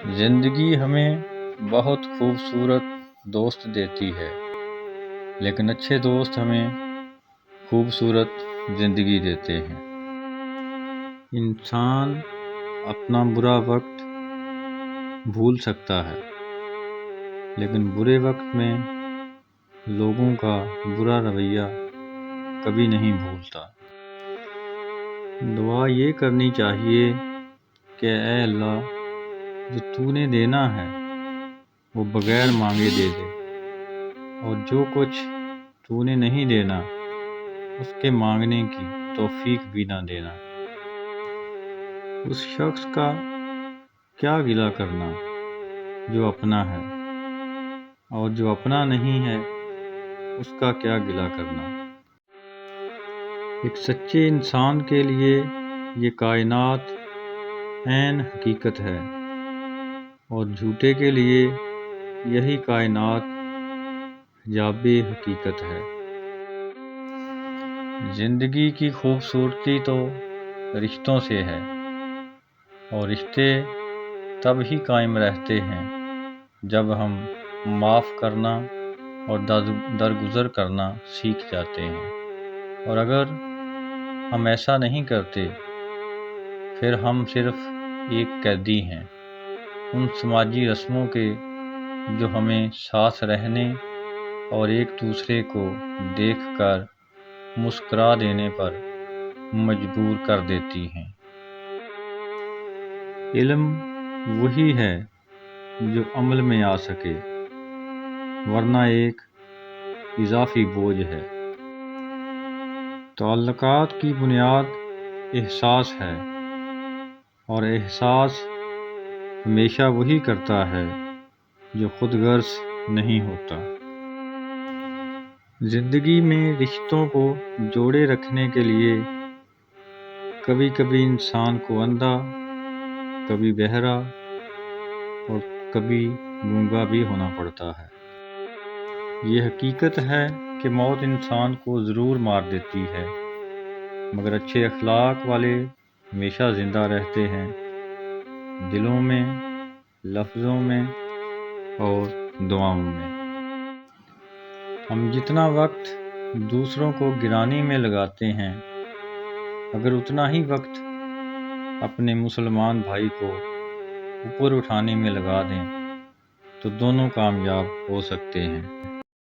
زندگی ہمیں بہت خوبصورت دوست دیتی ہے، لیکن اچھے دوست ہمیں خوبصورت زندگی دیتے ہیں۔ انسان اپنا برا وقت بھول سکتا ہے، لیکن برے وقت میں لوگوں کا برا رویہ کبھی نہیں بھولتا۔ دعا یہ کرنی چاہیے کہ اے اللہ، جو تو نے دینا ہے وہ بغیر مانگے دے دے، اور جو کچھ تو نے نہیں دینا اس کے مانگنے کی توفیق بھی نہ دینا۔ اس شخص کا کیا گلہ کرنا جو اپنا ہے، اور جو اپنا نہیں ہے اس کا کیا گلہ کرنا۔ ایک سچے انسان کے لیے یہ کائنات عین حقیقت ہے، اور جھوٹے کے لیے یہی کائنات حجاب حقیقت ہے۔ زندگی کی خوبصورتی تو رشتوں سے ہے، اور رشتے تب ہی قائم رہتے ہیں جب ہم معاف کرنا اور درگزر کرنا سیکھ جاتے ہیں، اور اگر ہم ایسا نہیں کرتے پھر ہم صرف ایک قیدی ہیں ان سماجی رسموں کے جو ہمیں ساتھ رہنے اور ایک دوسرے کو دیکھ کر مسکرا دینے پر مجبور کر دیتی ہیں۔ علم وہی ہے جو عمل میں آ سکے، ورنہ ایک اضافی بوجھ ہے۔ تعلقات کی بنیاد احساس ہے، اور احساس ہمیشہ وہی کرتا ہے جو خود غرض نہیں ہوتا۔ زندگی میں رشتوں کو جوڑے رکھنے کے لیے کبھی کبھی انسان کو اندھا، کبھی بہرا اور کبھی گونگا بھی ہونا پڑتا ہے۔ یہ حقیقت ہے کہ موت انسان کو ضرور مار دیتی ہے، مگر اچھے اخلاق والے ہمیشہ زندہ رہتے ہیں، دلوں میں، لفظوں میں اور دعاؤں میں۔ ہم جتنا وقت دوسروں کو گرانے میں لگاتے ہیں، اگر اتنا ہی وقت اپنے مسلمان بھائی کو اوپر اٹھانے میں لگا دیں تو دونوں کامیاب ہو سکتے ہیں۔